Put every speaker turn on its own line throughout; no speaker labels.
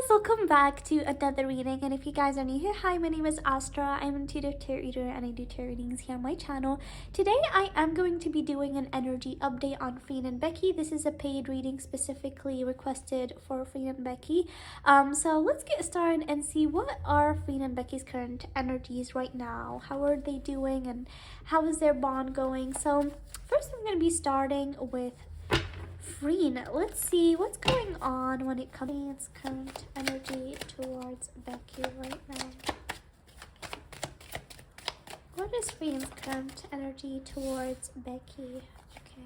welcome back to another reading. And if you guys are new here, hi, my name is Astra. I'm an intuitive tarot reader and I do tarot readings here on my channel. Today I am going to be doing an energy update on Freen and Becky. This is a paid reading specifically requested for Freen and Becky. So let's get started and see what are Freen and Becky's current energies right now. How are they doing and how is their bond going? So first I'm going to be starting with Freen. Let's see what's going on when it comes to its current energy towards Becky right now. What is Freen's current energy towards Becky? Okay.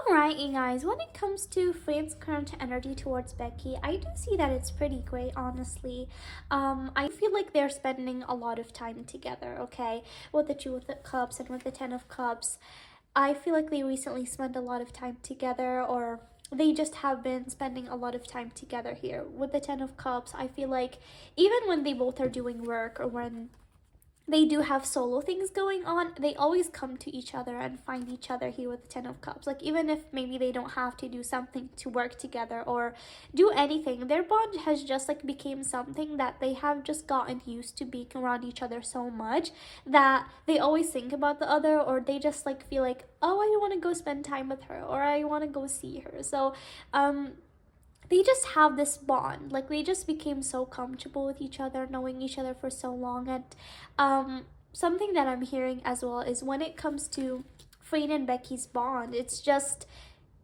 Alright, you guys, when it comes to Freen's current energy towards Becky, I do see that it's pretty great, honestly. I feel like they're spending a lot of time together, okay? With the Two of Cups and with the Ten of Cups. I feel like they recently spent a lot of time together, or they just have been spending a lot of time together here. With the Ten of Cups, I feel like even when they both are doing work or when they do have solo things going on, they always come to each other and find each other here with the Ten of Cups. Like, even if maybe they don't have to do something to work together or do anything, their bond has just like became something that they have just gotten used to being around each other so much that they always think about the other, or they just like feel like, oh, I want to go spend time with her, or I want to go see her. So they just have this bond. Like, they just became so comfortable with each other, knowing each other for so long. And something that I'm hearing as well is when it comes to Freen and Becky's bond, it's just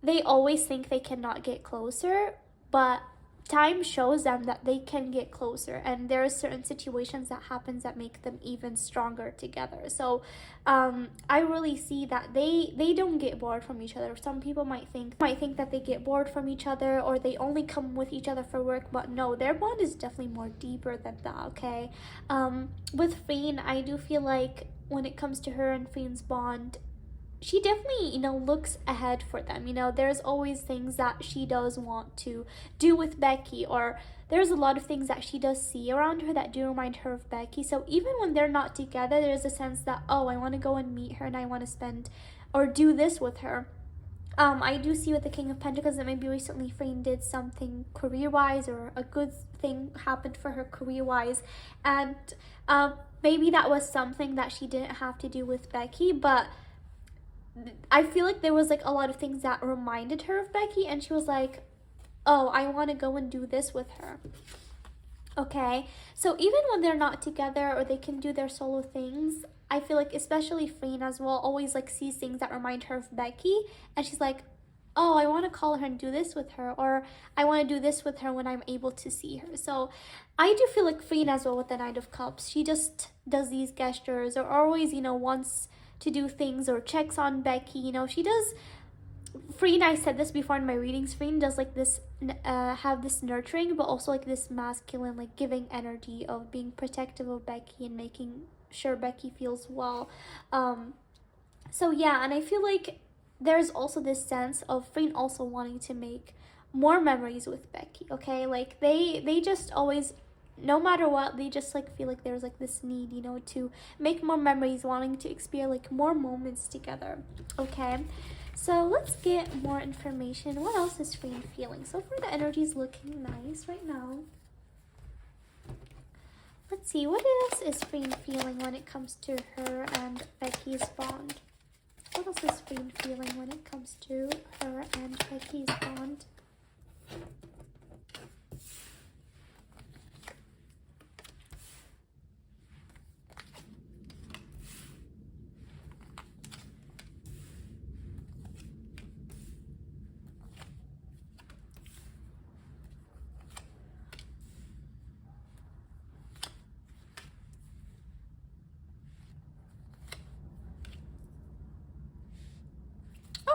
they always think they cannot get closer, but time shows them that they can get closer, and there are certain situations that happens that make them even stronger together. So I really see that they don't get bored from each other. Some people might think that they get bored from each other, or they only come with each other for work, but no, their bond is definitely more deeper than that. Okay. With Freen, I do feel like when it comes to her and Freen's bond, she definitely, looks ahead for them. There's always things that she does want to do with Becky, or there's a lot of things that she does see around her that do remind her of Becky. So even when they're not together, there's a sense that, oh, I want to go and meet her and I want to spend or do this with her. I do see with the King of Pentacles that maybe recently Freen did something career-wise, or a good thing happened for her career-wise, and maybe that was something that she didn't have to do with Becky, but I feel like there was like a lot of things that reminded her of Becky, and she was like, oh, I want to go and do this with her. Okay, so even when they're not together or they can do their solo things, I feel like especially Freen as well always like sees things that remind her of Becky, and she's like, oh, I want to call her and do this with her, or I want to do this with her when I'm able to see her. So I do feel like Freen as well with the Knight of Cups, she just does these gestures, or always, wants to do things or checks on Becky. She does. Freen, I said this before in my readings, Freen does like this, have this nurturing, but also like this masculine, like giving energy of being protective of Becky and making sure Becky feels well. So yeah, and I feel like there's also this sense of Freen also wanting to make more memories with Becky. Okay, like they just always, no matter what, they just like feel like there's like this need, to make more memories, wanting to experience like more moments together. Okay, so let's get more information. What else is Freen feeling? So far the energy is looking nice right now. Let's see, what else is Freen feeling when it comes to her and Becky's bond? What else is Freen feeling when it comes to her and Becky's bond?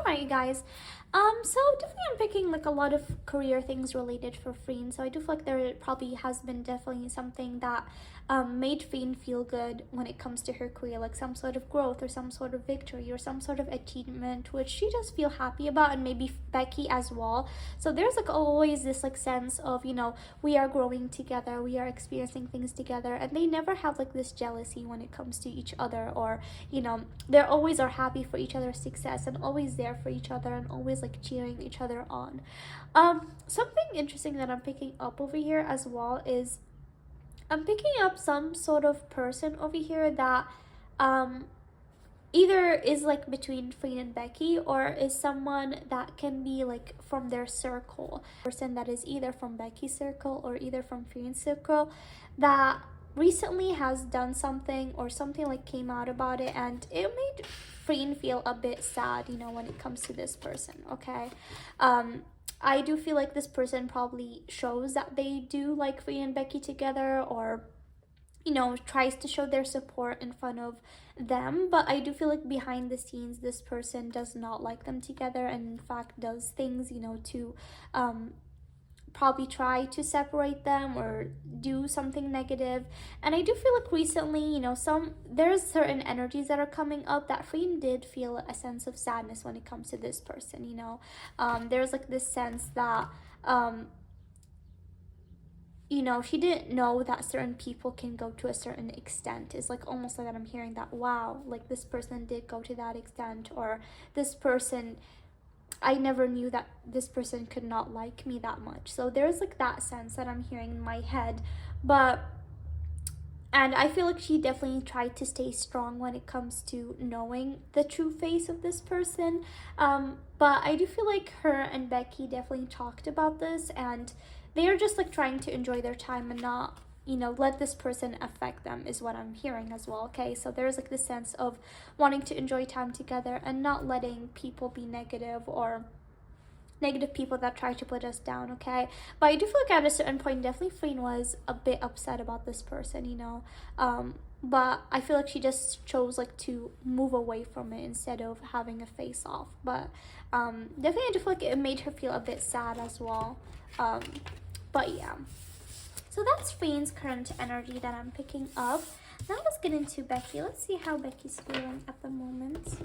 right, you guys. So definitely I'm picking like a lot of career things related for Freen. So I do feel like there probably has been definitely something that made Freen feel good when it comes to her career, like some sort of growth or some sort of victory or some sort of achievement, which she does feel happy about, and maybe Becky as well. So there's like always this like sense of, you know, we are growing together, we are experiencing things together, and they never have like this jealousy when it comes to each other, or you know, they always are happy for each other's success and always there for each other and always like cheering each other on. Something interesting that I'm picking up over here as well is I'm picking up some sort of person over here that um either is like between Freen and Becky, or is someone that can be like from their circle. Person that is either from Becky's circle or either from Freen's circle that recently has done something, or something like came out about it, and it made Freen feel a bit sad, you know, when it comes to this person, okay? I do feel like this person probably shows that they do like Freen and Becky together, or you know, tries to show their support in front of them, but I do feel like behind the scenes this person does not like them together, and in fact does things, you know, to probably try to separate them or do something negative. And I do feel like recently, you know, there's certain energies that are coming up that Freen did feel a sense of sadness when it comes to this person, you know. There's like this sense that you know, she didn't know that certain people can go to a certain extent. It's like almost like that I'm hearing that, wow, like this person did go to that extent, or this person, I never knew that this person could not like me that much. So there's like that sense that I'm hearing in my head. And I feel like she definitely tried to stay strong when it comes to knowing the true face of this person. But I do feel like her and Becky definitely talked about this, and they are just like trying to enjoy their time and not, you know, let this person affect them, is what I'm hearing as well, okay? So there's like this sense of wanting to enjoy time together and not letting people be negative, or negative people that try to put us down, okay? But I do feel like at a certain point, definitely Freen was a bit upset about this person, you know? But I feel like she just chose like to move away from it instead of having a face off. But definitely I do feel like it made her feel a bit sad as well. But yeah, so that's Freen's current energy that I'm picking up. Now let's get into Becky. Let's see how Becky's feeling at the moment.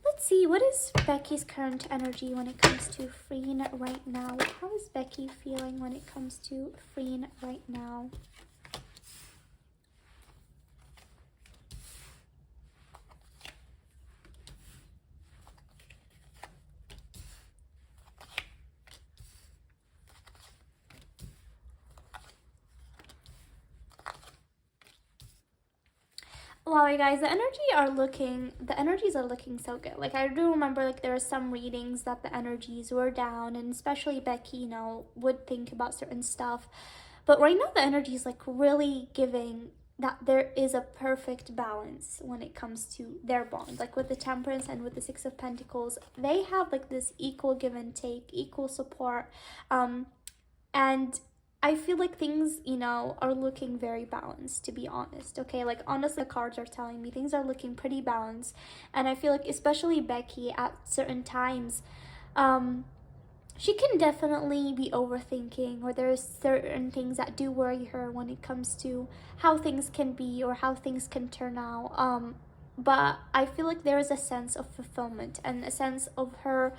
Let's see, what is Becky's current energy when it comes to Freen right now? How is Becky feeling when it comes to Freen right now? Wow, you guys, the energies are looking so good. Like, I do remember, like, there are some readings that the energies were down, and especially Becky, you know, would think about certain stuff. But right now, the energy is, like, really giving that there is a perfect balance when it comes to their bond. Like, with the Temperance and with the Six of Pentacles, they have, like, this equal give and take, equal support. And I feel like things, you know, are looking very balanced, to be honest, okay? Like, honestly, the cards are telling me things are looking pretty balanced. And I feel like, especially Becky, at certain times, she can definitely be overthinking, or there's certain things that do worry her when it comes to how things can be or how things can turn out. But I feel like there is a sense of fulfillment and a sense of her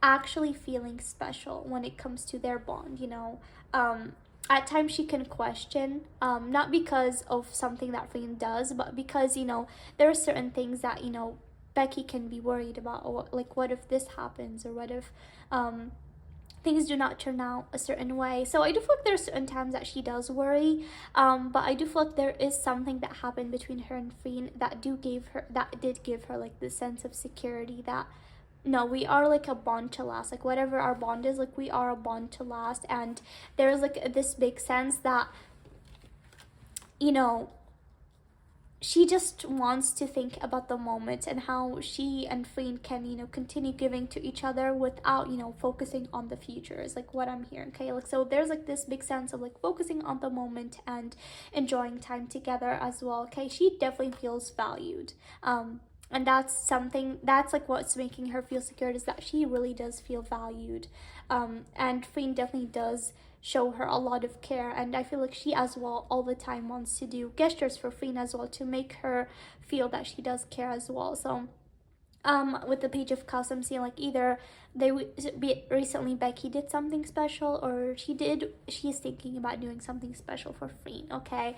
actually feeling special when it comes to their bond, you know. At times she can question, not because of something that Freen does, but because, you know, there are certain things that, you know, Becky can be worried about, or like, what if this happens, or what if things do not turn out a certain way. So I do feel like there's certain times that she does worry, but I do feel like there is something that happened between her and Freen that did give her like this sense of security that, no, we are like a bond to last. Like, whatever our bond is, like, we are a bond to last. And there's like this big sense that, you know, she just wants to think about the moment and how she and Freen can, you know, continue giving to each other without, you know, focusing on the future is like what I'm hearing. Okay, like, so there's like this big sense of like focusing on the moment and enjoying time together as well. Okay, she definitely feels valued. And that's something that's like what's making her feel secure, is that she really does feel valued. And Freen definitely does show her a lot of care, and I feel like she as well all the time wants to do gestures for Freen as well to make her feel that she does care as well. So with the Page of Cups, I'm seeing like either recently Becky did something special, or she's thinking about doing something special for Freen. Okay.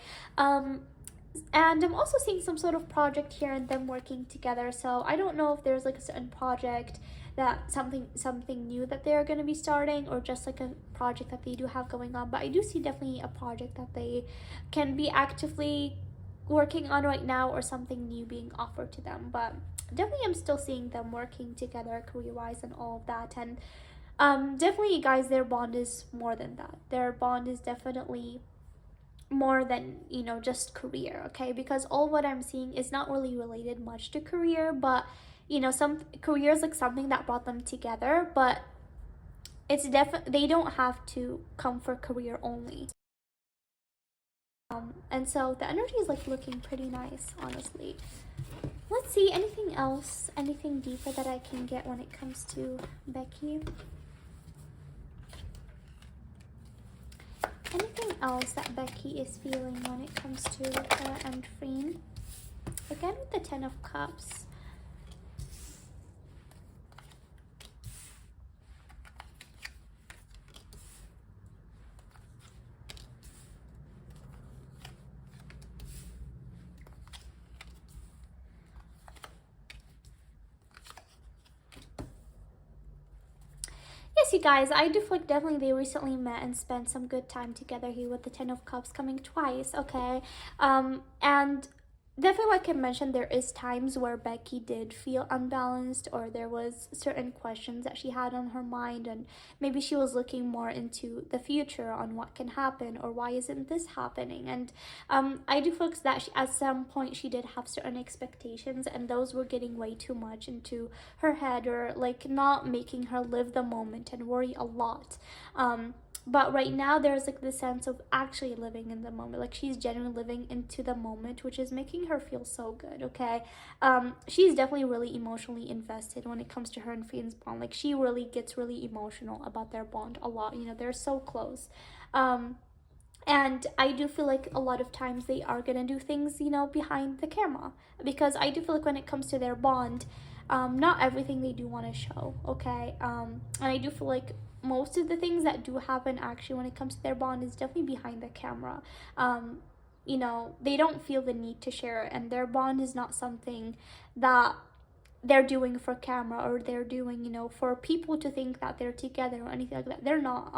And I'm also seeing some sort of project here and them working together. So I don't know if there's like a certain project that something new that they're going to be starting, or just like a project that they do have going on. But I do see definitely a project that they can be actively working on right now, or something new being offered to them. But definitely I'm still seeing them working together career wise and all of that. And definitely guys, their bond is more than that. Their bond is definitely more than, you know, just career. Okay, because all what I'm seeing is not really related much to career, but you know, some career is like something that brought them together, but it's definitely, they don't have to come for career only. And so the energy is like looking pretty nice, honestly. Let's see, anything else, anything deeper that I can get when it comes to Becky. Anything else that Becky is feeling when it comes to her and Freen? Again with the Ten of Cups. Yes, you guys, I do feel like definitely they recently met and spent some good time together here with the Ten of Cups coming twice. Okay. And definitely, like I mentioned, there is times where Becky did feel unbalanced, or there was certain questions that she had on her mind, and maybe she was looking more into the future on what can happen, or why isn't this happening. And I do feel like that at some point she did have certain expectations, and those were getting way too much into her head, or like not making her live the moment and worry a lot. But right now there's like this sense of actually living in the moment, like she's genuinely living into the moment, which is making her feel so good. Okay. She's definitely really emotionally invested when it comes to her and Freen's bond. Like she really gets really emotional about their bond a lot, you know, they're so close. And I do feel like a lot of times they are gonna do things, you know, behind the camera, because I do feel like when it comes to their bond, not everything they do want to show. Okay. And I do feel like most of the things that do happen actually when it comes to their bond is definitely behind the camera. You know, they don't feel the need to share it, and their bond is not something that they're doing for camera, or they're doing, you know, for people to think that they're together or anything like that. They're not.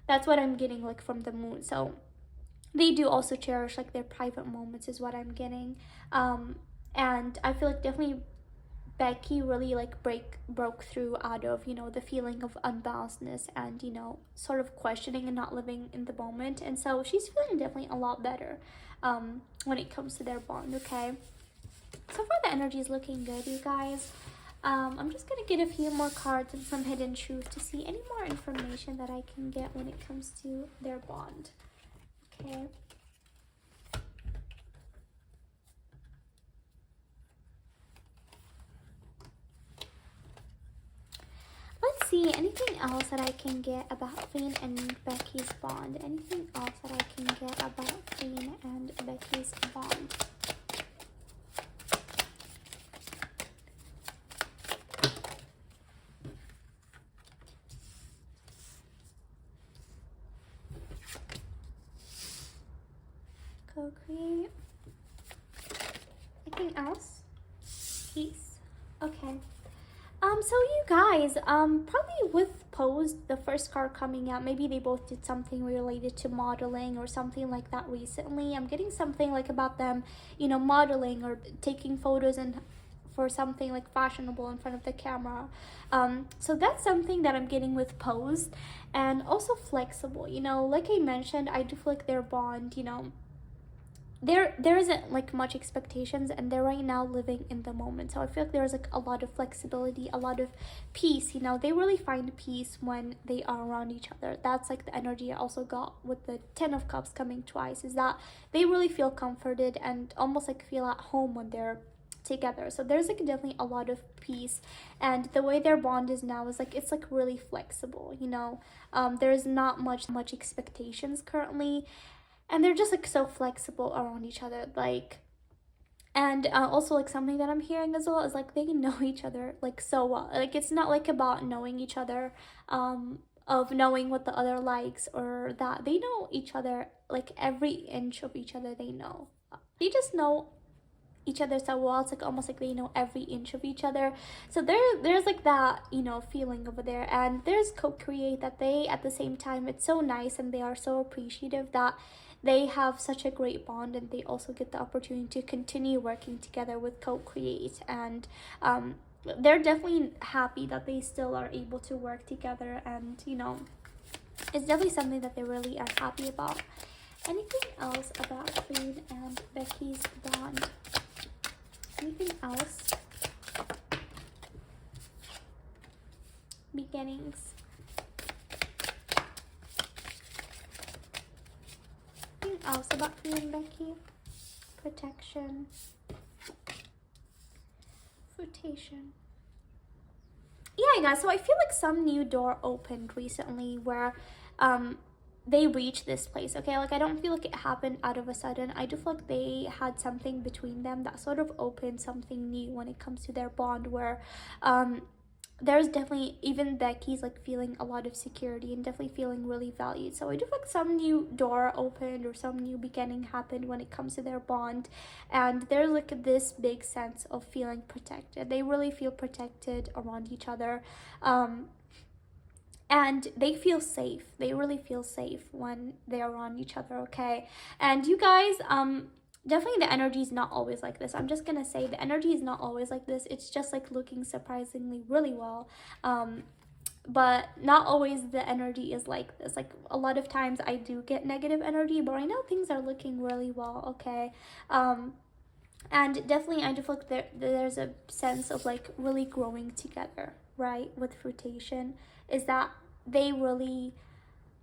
That's what I'm getting like from the moon. So they do also cherish like their private moments is what I'm getting. And I feel like definitely Becky really like broke through out of, you know, the feeling of unbalancedness, and, you know, sort of questioning and not living in the moment. And so she's feeling definitely a lot better when it comes to their bond. Okay, so far the energy is looking good, you guys. I'm just gonna get a few more cards and some hidden truth to see any more information that I can get when it comes to their bond. Okay. Let's see, anything else that I can get about Freen and Becky's bond? Anything else that I can get about Freen and Becky's bond? Co-create. Anything else? Peace. Okay. So you guys, probably with Pose, the first card coming out, maybe they both did something related to modeling or something like that recently. I'm getting something like about them, you know, modeling or taking photos and for something like fashionable in front of the camera. So that's something that I'm getting with Pose, and also flexible. You know, like I mentioned, I do feel like their bond, you know, there isn't like much expectations, and they're right now living in the moment. So I feel like there's like a lot of flexibility, a lot of peace. You know, they really find peace when they are around each other. That's like the energy I also got with the 10 of Cups coming twice, is that they really feel comforted and almost like feel at home when they're together. So there's like definitely a lot of peace, and the way their bond is now is like it's like really flexible, you know. There's not much expectations currently, and they're just like so flexible around each other, like. And also like something that I'm hearing as well is like they know each other like so well. Like it's not like about knowing each other, of knowing what the other likes, or that they know each other, like every inch of each other they know. They just know each other so well. It's like almost like they know every inch of each other. So there's like that, you know, feeling over there. And there's co-create, that they at the same time, it's so nice and they are so appreciative that they have such a great bond, and they also get the opportunity to continue working together with co-create. And they're definitely happy that they still are able to work together, and you know, it's definitely something that they really are happy about. Anything else about Freen and Becky's bond? Anything else? Beginnings. Anything else about Freen and Becky? Protection. Fruitation. Yeah, guys, so I feel like some new door opened recently where they reached this place, okay? Like I don't feel like it happened out of a sudden. I do feel like they had something between them that sort of opened something new when it comes to their bond, where there's definitely, even Becky's like feeling a lot of security and definitely feeling really valued. So I do feel like some new door opened or some new beginning happened when it comes to their bond, and there's like this big sense of feeling protected. They really feel protected around each other, and they feel safe. They really feel safe when they're around each other, okay? And you guys, definitely the energy is not always like this. I'm just gonna say the energy is not always like this. It's just like looking surprisingly really well, but not always the energy is like this. Like a lot of times I do get negative energy, but right now things are looking really well, okay? And definitely I do feel like there's a sense of like really growing together, right? With fruitation, is that they really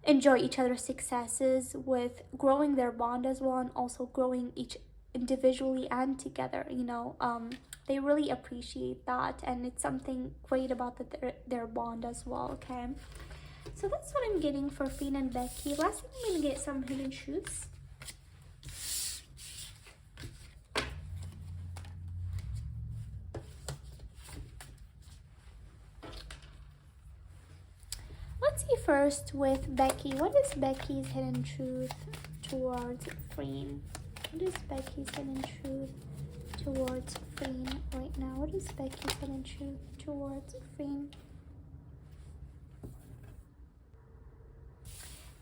enjoy each other's successes with growing their bond as well, and also growing each individually and together, you know. They really appreciate that, and it's something great about their bond as well, okay? So that's what I'm getting for Freen and Becky. Last thing, I'm gonna get some hidden truths. Let's see first with Becky. What is Becky's hidden truth towards Freen? What is Becky's hidden truth towards Freen right now? What is Becky's hidden truth towards Freen?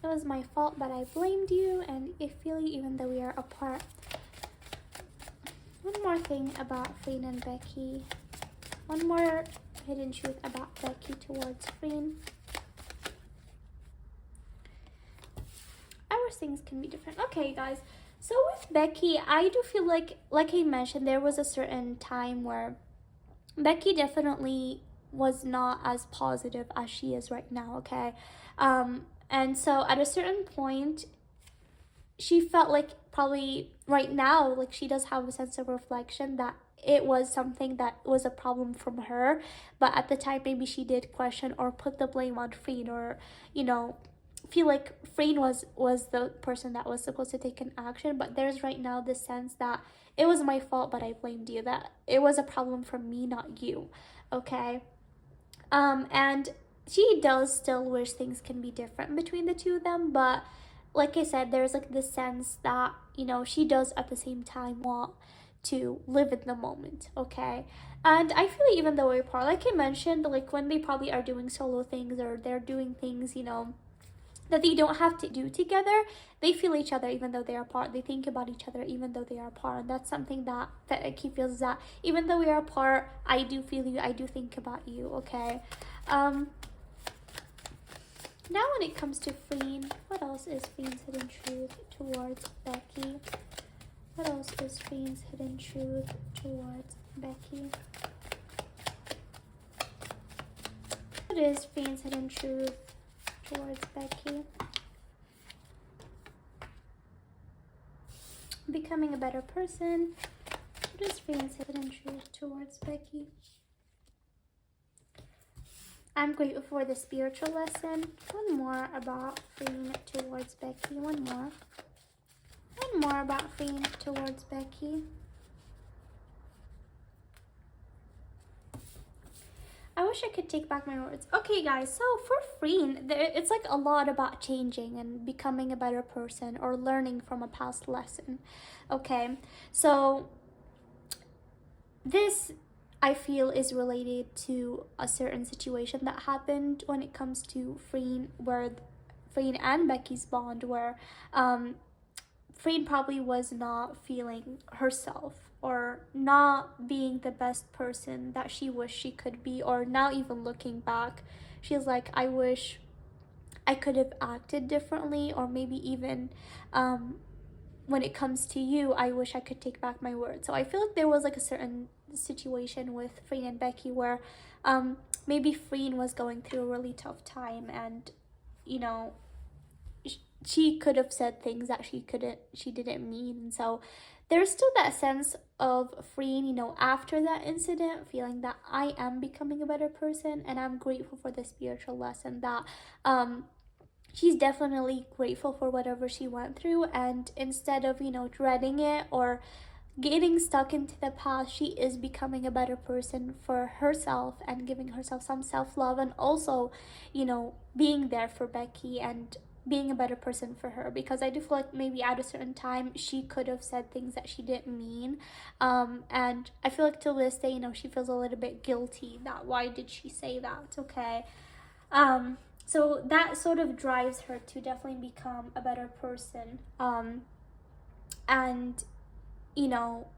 It was my fault, but I blamed you, and I feel you even though we are apart. One more thing about Freen and Becky. One more hidden truth about Becky towards Freen. Our things can be different. Okay, guys. So with Becky, I do feel like I mentioned, there was a certain time where Becky definitely was not as positive as she is right now, okay? And so at a certain point, she felt like probably right now, like she does have a sense of reflection that it was something that was a problem from her, but at the time maybe she did question or put the blame on Freen, or, you know, feel like Freen was the person that was supposed to take an action. But there's right now this sense that it was my fault, but I blamed you, that it was a problem from me, not you, okay? And she does still wish things can be different between the two of them, but like I said, there's like this sense that, you know, she does at the same time want to live in the moment, okay? And I feel like even though we're apart, like I mentioned, like when they probably are doing solo things, or they're doing things, you know, that they don't have to do together, they feel each other even though they are apart. They think about each other even though they are apart, and that's something that Becky feels, that even though we are apart, I do feel you, I do think about you, okay? Now when it comes to Freen, what else is Freen's hidden truth towards Becky? What else is Freen's hidden truth towards Becky? What is Freen's hidden truth towards Becky? Becoming a better person. What is Freen's hidden truth towards Becky? I'm grateful for the spiritual lesson. One more about Freen towards Becky. One more. One more about Freen towards Becky. I wish I could take back my words. Okay, guys, so for Freen, it's like a lot about changing and becoming a better person or learning from a past lesson. Okay, so this, I feel, is related to a certain situation that happened when it comes to Freen, where Freen and Becky's bond, where Freen probably was not feeling herself or not being the best person that she wished she could be, or now even looking back, she's like, I wish I could have acted differently, or maybe even when it comes to you, I wish I could take back my words. So I feel like there was like a certain situation with Freen and Becky where maybe Freen was going through a really tough time, and you know, she could have said things that she didn't mean. And so there's still that sense of Freen, you know, after that incident, feeling that I am becoming a better person, and I'm grateful for the spiritual lesson that she's definitely grateful for whatever she went through, and instead of, you know, dreading it or getting stuck into the past, she is becoming a better person for herself and giving herself some self-love, and also, you know, being there for Becky and being a better person for her, because I do feel like maybe at a certain time she could have said things that she didn't mean, and I feel like till this day, you know, she feels a little bit guilty that why did she say that. Okay, so that sort of drives her to definitely become a better person, and you know,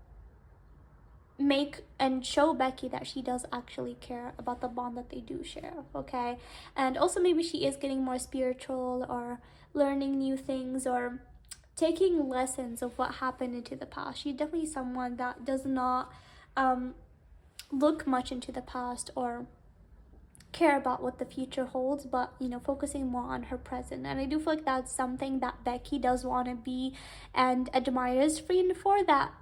make and show Becky that she does actually care about the bond that they do share. Okay, and also maybe she is getting more spiritual or learning new things or taking lessons of what happened into the past. She's definitely someone that does not look much into the past or care about what the future holds, but you know, focusing more on her present. And I do feel like that's something that Becky does want to be and admires Freen for, that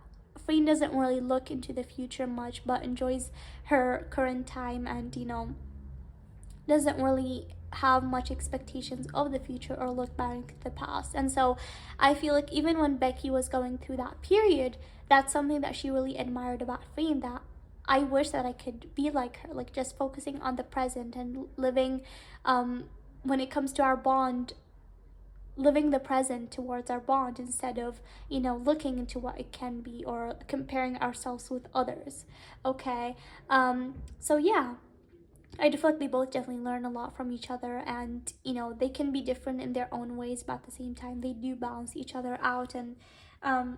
Freen doesn't really look into the future much but enjoys her current time, and you know, doesn't really have much expectations of the future or look back into the past. And so I feel like even when Becky was going through that period, that's something that she really admired about Freen, that I wish that I could be like her, like just focusing on the present and living, when it comes to our bond, living the present towards our bond instead of, you know, looking into what it can be or comparing ourselves with others. Okay, so yeah, I do feel like they both definitely learn a lot from each other, and you know, they can be different in their own ways, but at the same time they do balance each other out, and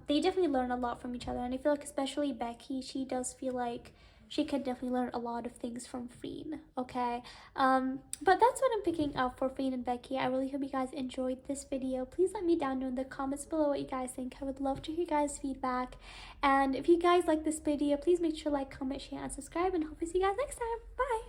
they definitely learn a lot from each other. And I feel like especially Becky, she does feel like she can definitely learn a lot of things from Freen. Okay, but that's what I'm picking up for Freen and Becky. I really hope you guys enjoyed this video. Please let me down know in the comments below what you guys think. I would love to hear you guys' feedback, and if you guys like this video, please make sure to like, comment, share, and subscribe, and hope to see you guys next time. Bye.